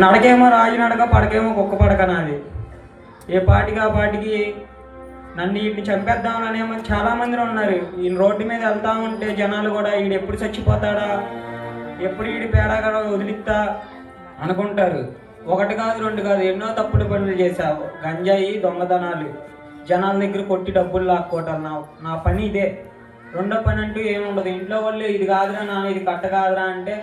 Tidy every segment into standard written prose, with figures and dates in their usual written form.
నడకేమో రాజు నడక, పడకేమో కుక్క పడక నాది. ఏ పాటికి ఆ పాటికి నన్ను వీటిని చంపేద్దామనేమో చాలామంది ఉన్నారు. ఈ రోడ్డు మీద వెళ్తా ఉంటే జనాలు కూడా వీడు ఎప్పుడు చచ్చిపోతాడా, ఎప్పుడు వీడి పేడ కూడా వదిలిస్తా అనుకుంటారు. ఒకటి కాదు రెండు కాదు, ఎన్నో తప్పుడు పనులు చేశావు. గంజాయి, దొంగతనాలు, జనాల దగ్గర కొట్టి డబ్బులు లాక్కోవటం నా నా పని ఇదే. రెండో పని అంటూ ఏముండదు. ఇంట్లో వాళ్ళు ఇది కాదురా నా, ఇది కట్ట కాదురా అంటే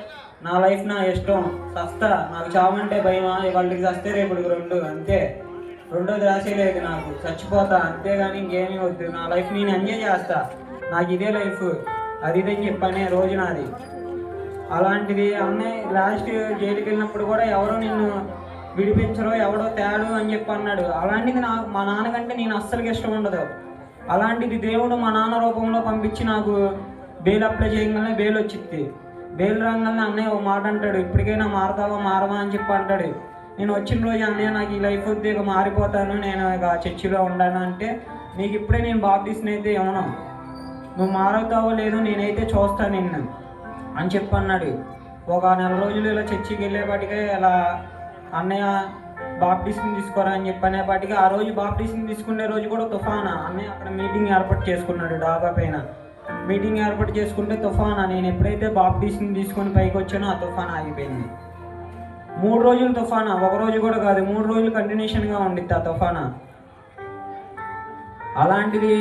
నా లైఫ్ నా ఇష్టం, సస్తా. నాకు చావంటే భయమా, వాళ్ళకి చస్తే రేపు రెండు అంతే. రెండోది రాసేలేదు నాకు, చచ్చిపోతా అంతేగాని ఇంకేమీ వద్దు. నా లైఫ్ నేను ఎంజాయ్ చేస్తా, నాకు ఇదే లైఫ్, అది ఇదని చెప్పనే రోజు నాది. అలాంటిది అన్నయ్య లాస్ట్ జైలుకి వెళ్ళినప్పుడు కూడా ఎవరో నిన్ను విడిపించరు, ఎవడో తేడు అని చెప్పి అన్నాడు. అలాంటిది నాకు మా నాన్నకంటే నేను అస్సలకి ఇష్టం ఉండదు. అలాంటిది దేవుడు మా నాన్న రూపంలో పంపించి నాకు బెయిల్ అప్లై చేయగానే బెయిల్ వచ్చింది. బెయిల్ రాగానే అన్నయ్య ఒక మాట అంటాడు, ఇప్పటికైనా మారతావా మారవా అని చెప్పి అంటాడు. నేను వచ్చిన రోజు అన్నయ్య నాకు ఈ లైఫ్ వద్దు, ఇక మారిపోతాను, నేను ఇక చర్చిలో ఉండాను అంటే, నీకు ఇప్పుడే నేను బాప్టిజం అయితే ఇవ్వను, నువ్వు మారవుతావో లేదో నేనైతే చూస్తాను నిన్ను అని చెప్పి అన్నాడు. ఒక నెల రోజులు ఇలా చర్చికి వెళ్ళేపాటికే ఇలా అన్నయ్య బాప్టిజం తీసుకోరా అని చెప్పి అనేపాటికి, ఆ రోజు బాప్టిజం తీసుకునే రోజు కూడా తుఫానా. అన్నయ్య అక్కడ మీటింగ్ ఏర్పాటు చేసుకున్నాడు డాబా పైన. మీటింగ్ ఏర్పాటు చేసుకుంటే తుఫానా. నేను ఎప్పుడైతే బాప్టిజం తీసుకొని పైకి వచ్చానో ఆ తుఫానా ఆగిపోయింది. 3 రోజులు తుఫానా, ఒక రోజు కూడా కాదు, 3 రోజులు కంటిన్యూషన్గా ఉండిద్ది ఆ తుఫానా. అలాంటిది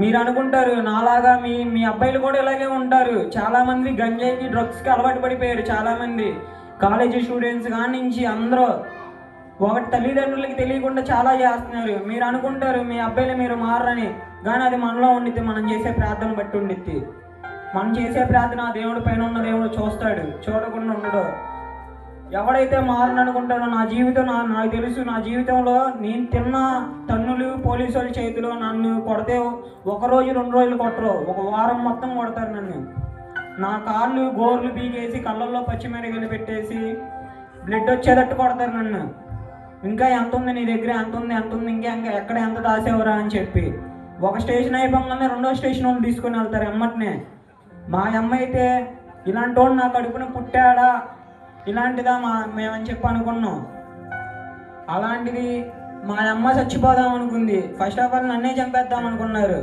మీరు అనుకుంటారు నాలాగా మీ అబ్బాయిలు కూడా ఇలాగే ఉంటారు. చాలామంది గంజాయికి, డ్రగ్స్కి అలవాటు పడిపోయారు. చాలామంది కాలేజీ స్టూడెంట్స్ కాడి నుంచి అందరూ ఒకటి తల్లిదండ్రులకి తెలియకుండా చాలా చేస్తున్నారు. మీరు అనుకుంటారు మీ అబ్బాయిలు మీరు మారని, కానీ అది మనలో ఉండిద్ది, మనం చేసే ప్రార్థన బట్టి ఉండిద్ది. మనం చేసే ప్రార్థన దేవుడి పైన ఉన్న దేవుడు చూస్తాడు, చూడకుండా ఉండడు. ఎవడైతే మారని అనుకుంటాడో, నా జీవితం నాకు తెలుసు, నా జీవితంలో నేను తిన్న తన్నులు పోలీసు వాళ్ళ చేతిలో నన్ను కొడితే 1 రోజు 2 రోజులు కొట్టరు, 1 వారం మొత్తం కొడతారు నన్ను. నా కాళ్ళు గోర్లు బీగేసి కళ్ళల్లో పచ్చిమిరగలు పెట్టేసి బ్లడ్ వచ్చేటట్టు కొడతారు నన్ను. ఇంకా ఎంత ఉంది నీ దగ్గర, ఎంత ఉంది ఇంకా ఎక్కడ ఎంత దాసేవరా అని చెప్పి. ఒక స్టేషన్ అయిపోగానే 2వ స్టేషన్ వాళ్ళు తీసుకొని వెళ్తారు ఎమ్మటనే. మా అమ్మ అయితే ఇలాంటి వాడు నా కడుపున పుట్టాడా, ఇలాంటిదా మేమని చెప్పి అనుకున్నాం. అలాంటిది మా అమ్మ చచ్చిపోదాం అనుకుంది. ఫస్ట్ ఆఫ్ ఆల్ నన్నే చంపేద్దాం అనుకున్నారు.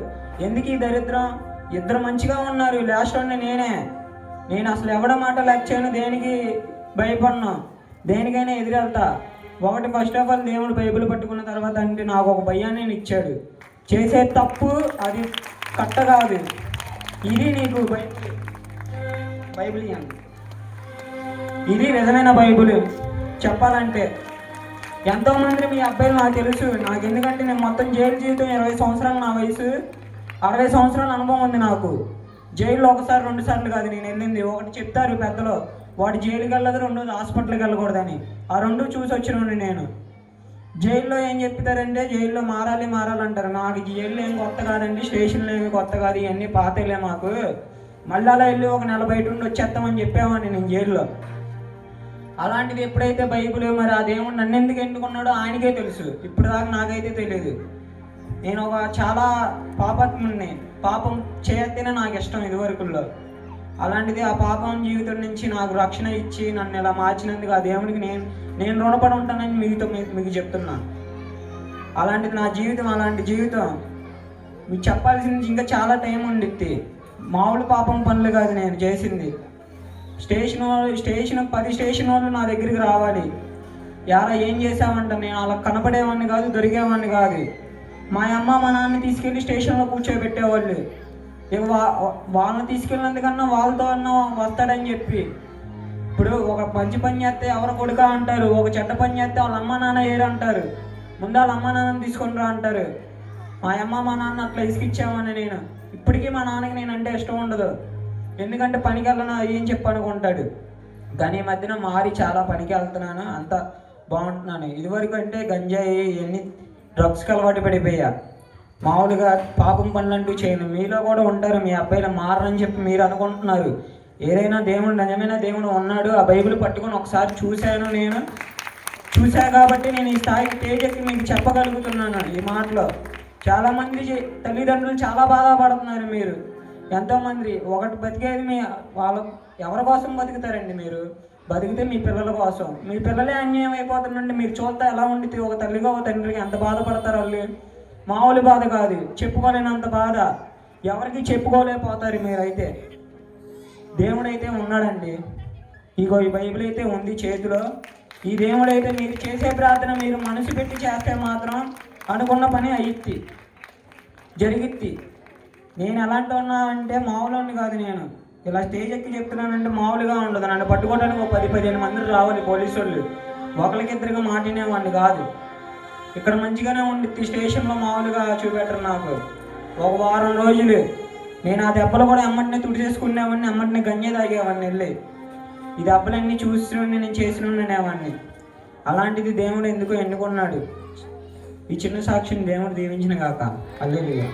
ఎందుకు ఈ దరిద్రం? ఇద్దరు మంచిగా ఉన్నారు, లాస్ట్ వాడిని నేను అసలు ఎవడ మాట లెక్క చేయను, దేనికి భయపడను, దేనికైనా ఎదురెళ్తా. ఒకటి ఫస్ట్ ఆఫ్ ఆల్ దేవుడు బైబిల్ పట్టుకున్న తర్వాత అంటే నాకు ఒక భయాన్ని నేను ఇచ్చాడు. చేసే తప్పు అది కట్ట కాదు, ఇది నీకు బైబిల్ ఇది నిజమైన బైబిల్. చెప్పాలంటే ఎంతోమంది మీ అబ్బాయిలు నాకు తెలుసు, నాకు ఎందుకంటే నేను మొత్తం జైలు జీవితం 20 సంవత్సరాలు, నా వయసు 60 సంవత్సరాల అనుభవం ఉంది నాకు. జైల్లో 1 సారి 2 సార్లు కాదు నేను వెళ్ళింది. ఒకటి చెప్తారు పెద్దలు, వాడు జైలుకి వెళ్ళదు, 2வது హాస్పిటల్కి వెళ్ళకూడదని. ఆ 2 చూసి వచ్చినాను నేను. జైల్లో ఏం చెప్తారంటే జైల్లో మారాలంటారు. నాకు జైల్లో ఏం కొత్త కాదండి, స్టేషన్లో ఏమి కొత్త కాదు, ఇవన్నీ పాతలే మాకు. మళ్ళీ అలా వెళ్ళి ఒక నెల బయట ఉండి వచ్చేస్తామని చెప్పామని నేను జైల్లో. అలాంటిది ఎప్పుడైతే బైబిల్ మరి ఆ దేవుడు నన్ను ఎందుకు ఎన్నుకున్నాడో ఆయనకే తెలుసు, ఇప్పుడు దాకా నాకైతే తెలియదు. నేను ఒక చాలా పాపాత్ముడిని, పాపం చేయతేనే నాకు ఇష్టం ఇదివరకుల్లో. అలాంటిది ఆ పాపం జీవితం నుంచి నాకు రక్షణ ఇచ్చి నన్ను ఇలా మార్చినందుకు ఆ దేవుడికి నేను రుణపడి ఉంటానని మీకు చెప్తున్నాను. అలాంటిది నా జీవితం, అలాంటి జీవితం మీకు చెప్పాల్సింది ఇంకా చాలా టైం ఉండిద్ది. మామూలు పాపం పనులు కాదు నేను చేసింది. స్టేషన్ 10 స్టేషన్ వాళ్ళు నా దగ్గరికి రావాలి, యారా ఏం చేసామంట. నేను అలా కనపడేవాడిని కాదు, దొరికేవాడిని కాదు. మా అమ్మ మా నాన్న తీసుకెళ్ళి స్టేషన్లో కూర్చోబెట్టేవాళ్ళు. ఇక వాళ్ళని తీసుకెళ్ళినందుకన్నా వాళ్ళతో అన్నా వస్తాడని చెప్పి. ఇప్పుడు ఒక మంచి పని చేస్తే ఎవరు కొడుక అంటారు, ఒక చెడ్డ పని చేస్తే వాళ్ళ అమ్మ నాన్న ఏరు అంటారు. ముందు వాళ్ళ అమ్మ నాన్నని తీసుకొని రా అంటారు. మా అమ్మ మా నాన్న అట్లా ఇసుకిచ్చామని నేను ఇప్పటికీ మా నాన్నకి నేనంటే ఇష్టం ఉండదు. ఎందుకంటే పనికి వెళ్ళను ఏం చెప్పనుకుంటాడు. కానీ ఈ మధ్యన మారి చాలా పనికి వెళ్తున్నాను, అంత బాగుంటున్నాను. ఇదివరకు అంటే గంజాయి ఇవన్నీ డ్రగ్స్కి అలవాటు పడిపోయా. మామూలుగా పాపం పనులంటూ చేయను. మీలో కూడా ఉంటారు మీ అబ్బాయిలు మారని చెప్పి మీరు అనుకుంటున్నారు. ఏదైనా దేవుడు, నిజమైన దేవుడు ఉన్నాడు. ఆ బైబిల్ పట్టుకొని ఒకసారి చూశా కాబట్టి నేను ఈ స్థాయికి తేజెక్కి మీకు చెప్పగలుగుతున్నాను ఈ మాటలో. చాలామంది తల్లిదండ్రులు చాలా బాధపడుతున్నారు. మీరు ఎంతోమంది ఒకటి బతికేది వాళ్ళ ఎవరి కోసం బతుకుతారండి? బతికితే మీ పిల్లల కోసం. మీ పిల్లలే అన్యాయం అయిపోతుందంటే మీరు చూస్తే ఎలా ఉండితే ఒక తల్లిగా ఒక తండ్రికి ఎంత బాధపడతారు వాళ్ళు. మామూలు బాధ కాదు, చెప్పుకోలేనంత బాధ. ఎవరికి చెప్పుకోలేకపోతారు మీరైతే. దేవుడైతే ఉన్నాడండి. ఇగో ఈ బైబిల్ అయితే ఉంది చేతిలో. ఈ దేవుడైతే మీరు చేసే ప్రార్థన మీరు మనసు పెట్టి చేస్తే మాత్రం అనుకున్న పని అయ్యిద్ది, జరిగిద్ది. నేను ఎలాంటి ఉన్నా అంటే మామూలు కాదు. నేను ఇలా స్టేజ్ ఎక్కి చెప్తున్నానంటే మామూలుగా ఉండదు. నన్ను పట్టుకోవడానికి ఒక 10-15 మంది రావాలి పోలీసు వాళ్ళు. ఒకరికిద్దరిగా మాట్లాడేవాడిని కాదు. ఇక్కడ మంచిగానే ఉండిద్ది, స్టేషన్లో మామూలుగా చూపెట్టరు నాకు. ఒక వారం రోజులు నేను ఆ దెబ్బలు కూడా ఎమ్మటినే తుడిచేసుకునేవాడిని, ఎమ్మటినే గంజే తాగేవాడిని వెళ్ళి. ఈ దెబ్బలన్నీ చూసి నేను చేసి ఉండేవాడిని. అలాంటిది దేవుడు ఎందుకో ఎన్నుకున్నాడు. ఈ చిన్న సాక్షిని దేవుడు దీవించిన గాక. హల్లెలూయా.